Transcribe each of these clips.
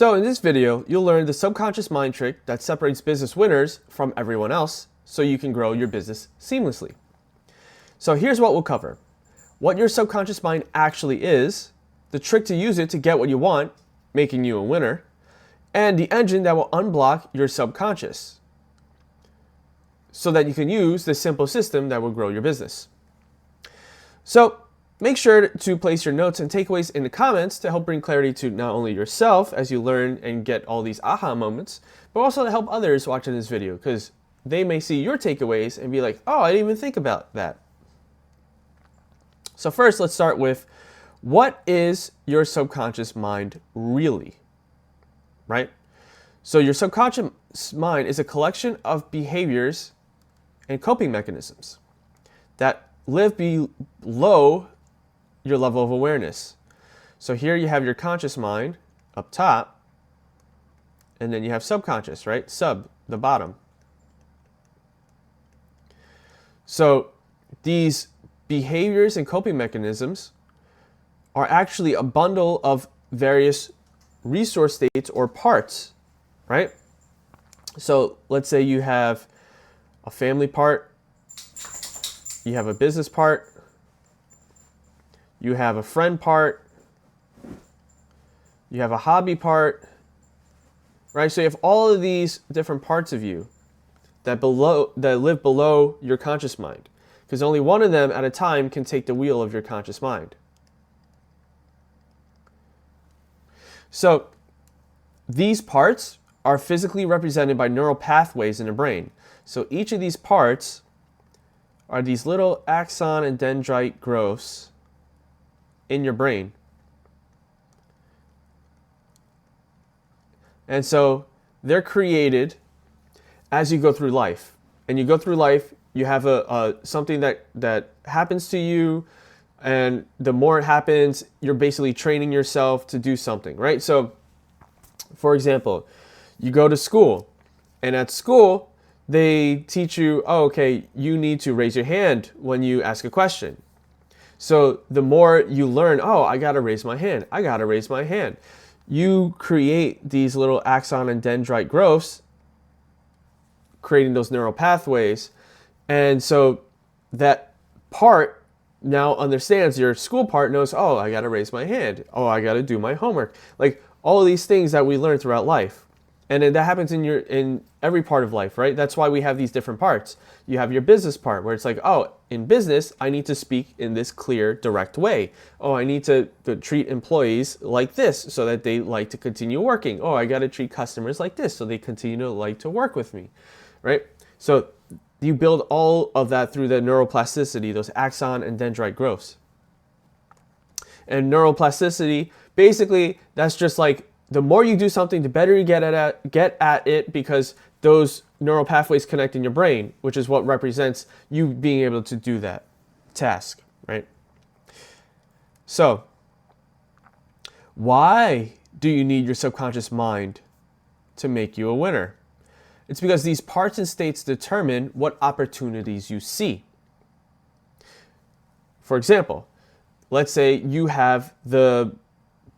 So in this video, you'll learn the subconscious mind trick that separates business winners from everyone else so you can grow your business seamlessly. So here's what we'll cover. What your subconscious mind actually is, the trick to use it to get what you want, making you a winner, and the engine that will unblock your subconscious so that you can use this simple system that will grow your business. So make sure to place your notes and takeaways in the comments to help bring clarity to not only yourself as you learn and get all these aha moments, but also to help others watching this video because they may see your takeaways and be like, oh, I didn't even think about that. So first, let's start with what is your subconscious mind really, right? So your subconscious mind is a collection of behaviors and coping mechanisms that live below your level of awareness. So here you have your conscious mind up top, and then you have subconscious, right? Sub, the bottom. So these behaviors and coping mechanisms are actually a bundle of various resource states or parts, right? So let's say you have a family part, you have a business part, you have a friend part, you have a hobby part, right? So you have all of these different parts of you that live below your conscious mind, because only one of them at a time can take the wheel of your conscious mind. So these parts are physically represented by neural pathways in the brain. So each of these parts are these little axon and dendrite growths in your brain. And so they're created as you go through life. And you go through life, you have something that happens to you, and the more it happens, you're basically training yourself to do something, right? So, for example, you go to school, and at school, they teach you, oh, okay, you need to raise your hand when you ask a question. So the more you learn, oh, I gotta raise my hand, I gotta raise my hand. You create these little axon and dendrite growths, creating those neural pathways. And so that part now understands, your school part knows, oh, I gotta raise my hand. Oh, I gotta do my homework. Like all of these things that we learn throughout life. And then that happens in every part of life, right? That's why we have these different parts. You have your business part where it's like, oh, in business, I need to speak in this clear, direct way. Oh, I need to treat employees like this so that they like to continue working. Oh, I got to treat customers like this so they continue to like to work with me, right? So you build all of that through the neuroplasticity, those axon and dendrite growths. And neuroplasticity, basically, that's just like, the more you do something, the better you get at it, because those neural pathways connect in your brain, which is what represents you being able to do that task, right? So, why do you need your subconscious mind to make you a winner? It's because these parts and states determine what opportunities you see. For example, let's say you have the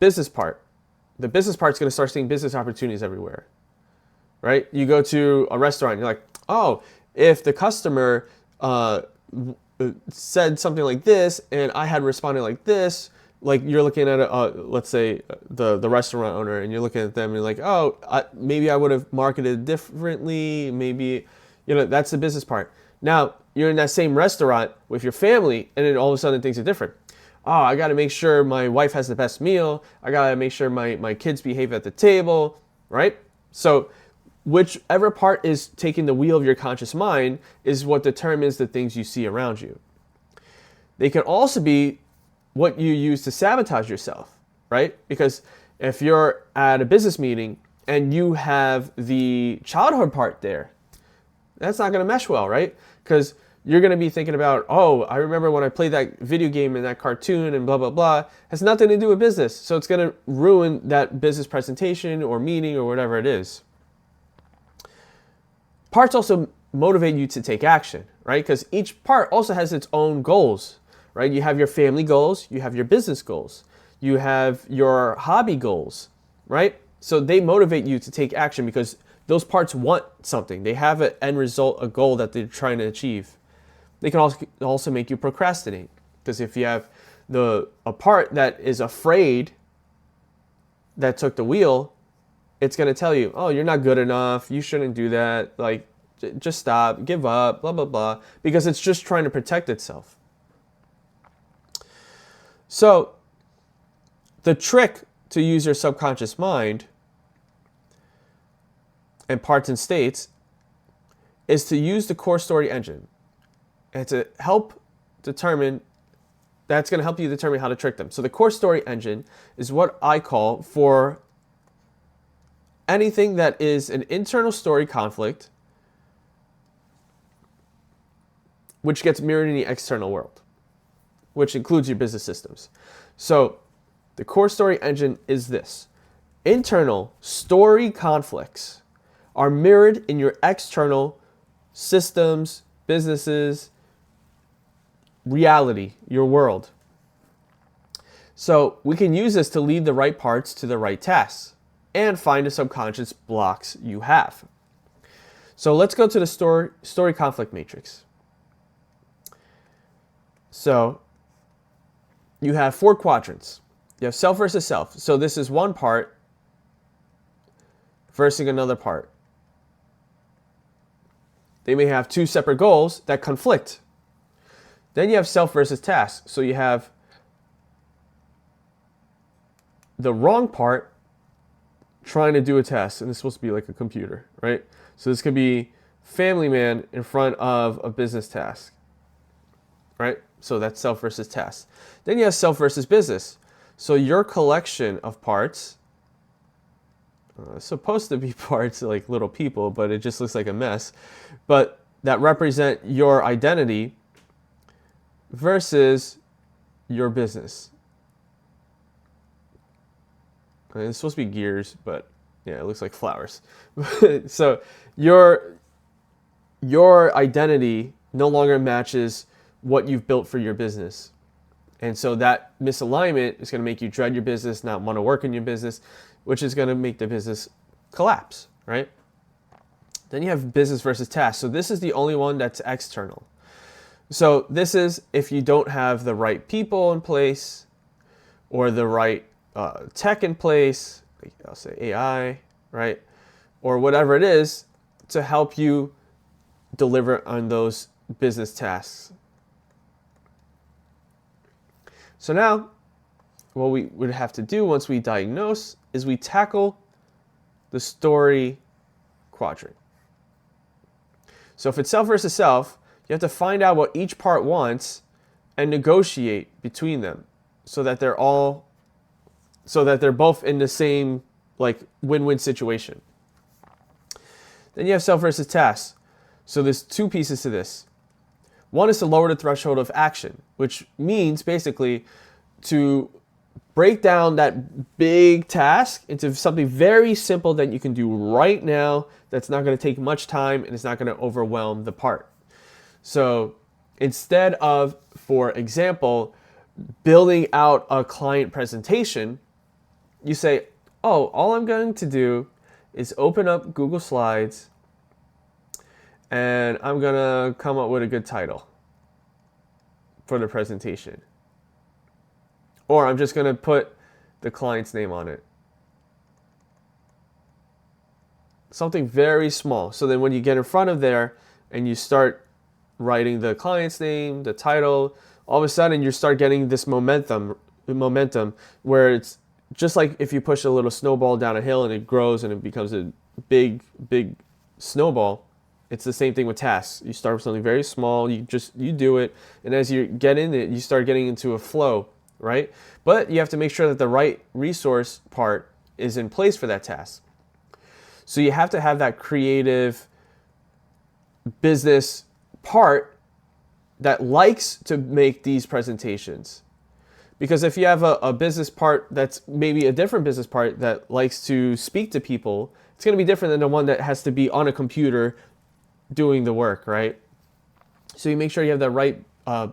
business part. The business part's going to start seeing business opportunities everywhere, right? You go to a restaurant, you're like, oh, if the customer said something like this and I had responded like this, like you're looking at, let's say, the restaurant owner, and you're looking at them and you're like, oh, maybe I would have marketed differently, maybe, that's the business part. Now, you're in that same restaurant with your family, and then all of a sudden things are different. Oh, I got to make sure my wife has the best meal. I got to make sure my kids behave at the table, right? So whichever part is taking the wheel of your conscious mind is what determines the things you see around you. They can also be what you use to sabotage yourself, right? Because if you're at a business meeting and you have the childhood part there, that's not going to mesh well, right? Because you're going to be thinking about, oh, I remember when I played that video game and that cartoon and blah, blah, blah. It has nothing to do with business. So it's going to ruin that business presentation or meeting or whatever it is. Parts also motivate you to take action, right? Because each part also has its own goals, right? You have your family goals, you have your business goals, you have your hobby goals, right? So they motivate you to take action because those parts want something. They have an end result, a goal that they're trying to achieve. They can also make you procrastinate, because if you have a part that is afraid that took the wheel, it's going to tell you, oh, you're not good enough, you shouldn't do that, like, just stop, give up, blah, blah, blah, because it's just trying to protect itself. So the trick to use your subconscious mind and parts and states is to use the core story engine and to help determine, that's going to help you determine how to trick them. So the core story engine is what I call for anything that is an internal story conflict which gets mirrored in the external world, which includes your business systems. So the core story engine is this. Internal story conflicts are mirrored in your external systems, businesses, reality, your world. So we can use this to lead the right parts to the right tasks and find the subconscious blocks you have. So let's go to the story conflict matrix. So you have 4 quadrants. You have self versus self. So this is one part versus another part. They may have 2 separate goals that conflict. Then you have self versus task. So you have the wrong part trying to do a task, and it's supposed to be like a computer, right? So this could be family man in front of a business task, right? So that's self versus task. Then you have self versus business. So your collection of parts, supposed to be parts like little people, but it just looks like a mess, but that represent your identity versus your business. And it's supposed to be gears, but yeah, it looks like flowers. So your identity no longer matches what you've built for your business. And so that misalignment is going to make you dread your business, not want to work in your business, which is going to make the business collapse, right? Then you have business versus task. So this is the only one that's external. So this is if you don't have the right people in place or the right tech in place, like I'll say AI, right? Or whatever it is to help you deliver on those business tasks. So now, what we would have to do once we diagnose is we tackle the story quadrant. So if it's self versus self, you have to find out what each part wants and negotiate between them so that they're both in the same like win-win situation. Then you have self versus task. So there's 2 pieces to this. One is to lower the threshold of action, which means basically to break down that big task into something very simple that you can do right now that's not going to take much time and it's not going to overwhelm the part. So instead of, for example, building out a client presentation, you say, oh, all I'm going to do is open up Google Slides and I'm going to come up with a good title for the presentation. Or I'm just going to put the client's name on it. Something very small. So then when you get in front of there and you start writing the client's name, the title, all of a sudden you start getting this momentum where it's just like if you push a little snowball down a hill and it grows and it becomes a big snowball. It's the same thing with tasks. You start with something very small, you do it, and as you get in it, you start getting into a flow, right? But you have to make sure that the right resource part is in place for that task. So you have to have that creative business part that likes to make these presentations. Because if you have a business part that's maybe a different business part that likes to speak to people, it's going to be different than the one that has to be on a computer doing the work, right? So you make sure you have the right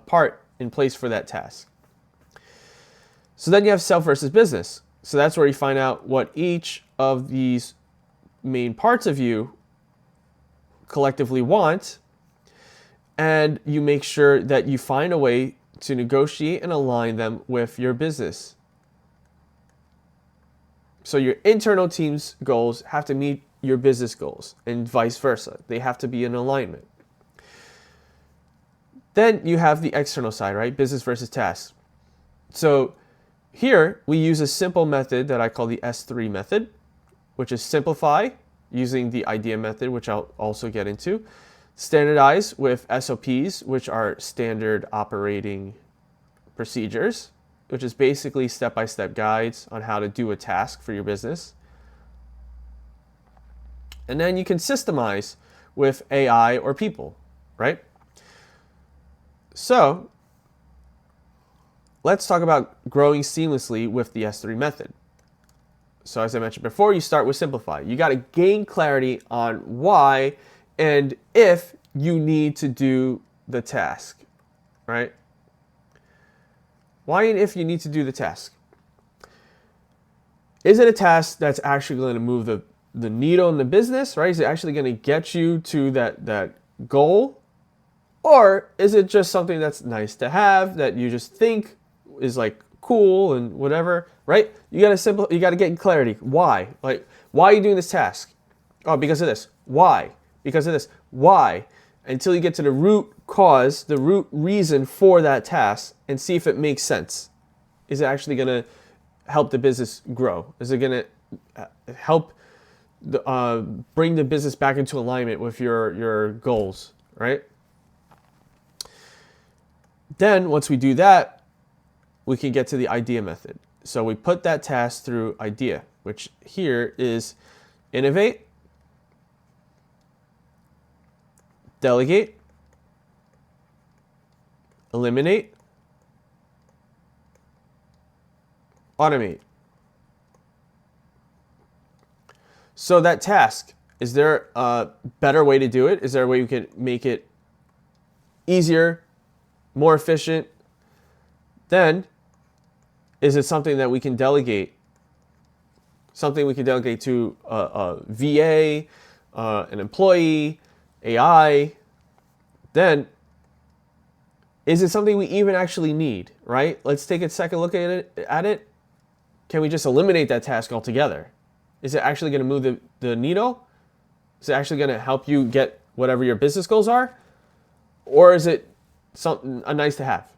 part in place for that task. So then you have self versus business. So that's where you find out what each of these main parts of you collectively want, and you make sure that you find a way to negotiate and align them with your business. So your internal team's goals have to meet your business goals and vice versa. They have to be in alignment. Then you have the external side, right? Business versus tasks. So here we use a simple method that I call the S3 method, which is simplify using the idea method, which I'll also get into. Standardize with SOPs, which are standard operating procedures, which is basically step-by-step guides on how to do a task for your business. And then you can systemize with AI or people, right? So let's talk about growing seamlessly with the S3 method. So as I mentioned before, you start with simplify. You got to gain clarity on why and if you need to do the task, right? Why and if you need to do the task. Is it a task that's actually going to move the needle in the business, right? Is it actually going to get you to that goal? Or is it just something that's nice to have that you just think is like cool and whatever, right? You got to get clarity. Why? Like, why are you doing this task? Oh, because of this. Why? Because of this. Why? Until you get to the root cause, the root reason for that task, and see if it makes sense. Is it actually going to help the business grow? Is it going to help bring the business back into alignment with your goals, right? Then once we do that, we can get to the idea method. So we put that task through idea, which here is innovate, delegate, eliminate, automate. So that task, is there a better way to do it? Is there a way we can make it easier, more efficient? Then, is it something that we can delegate? Something we can delegate to a VA, an employee, AI? Then, is it something we even actually need, right? Let's take a second look at it. Can we just eliminate that task altogether? Is it actually going to move the needle? Is it actually going to help you get whatever your business goals are? Or is it something a nice to have?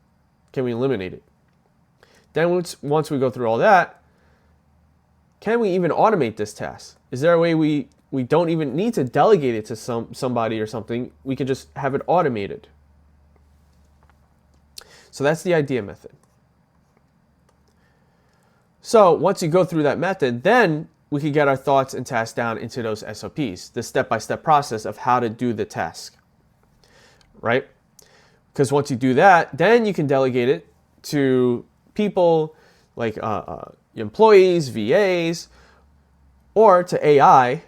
Can we eliminate it? Then once we go through all that, can we even automate this task? Is there a way we don't even need to delegate it to somebody or something? We could just have it automated. So that's the idea method. So once you go through that method, then we can get our thoughts and tasks down into those SOPs, the step-by-step process of how to do the task, right? Because once you do that, then you can delegate it to people like employees, VAs, or to AI,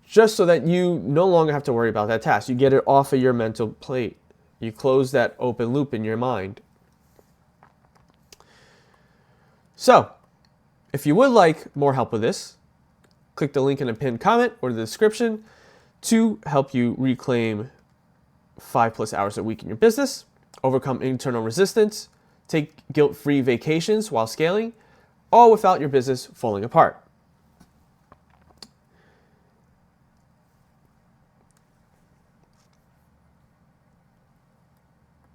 just so that you no longer have to worry about that task. You get it off of your mental plate. You close that open loop in your mind. So, if you would like more help with this, click the link in the pinned comment or the description to help you reclaim 5+ hours a week in your business, overcome internal resistance, take guilt-free vacations while scaling, all without your business falling apart.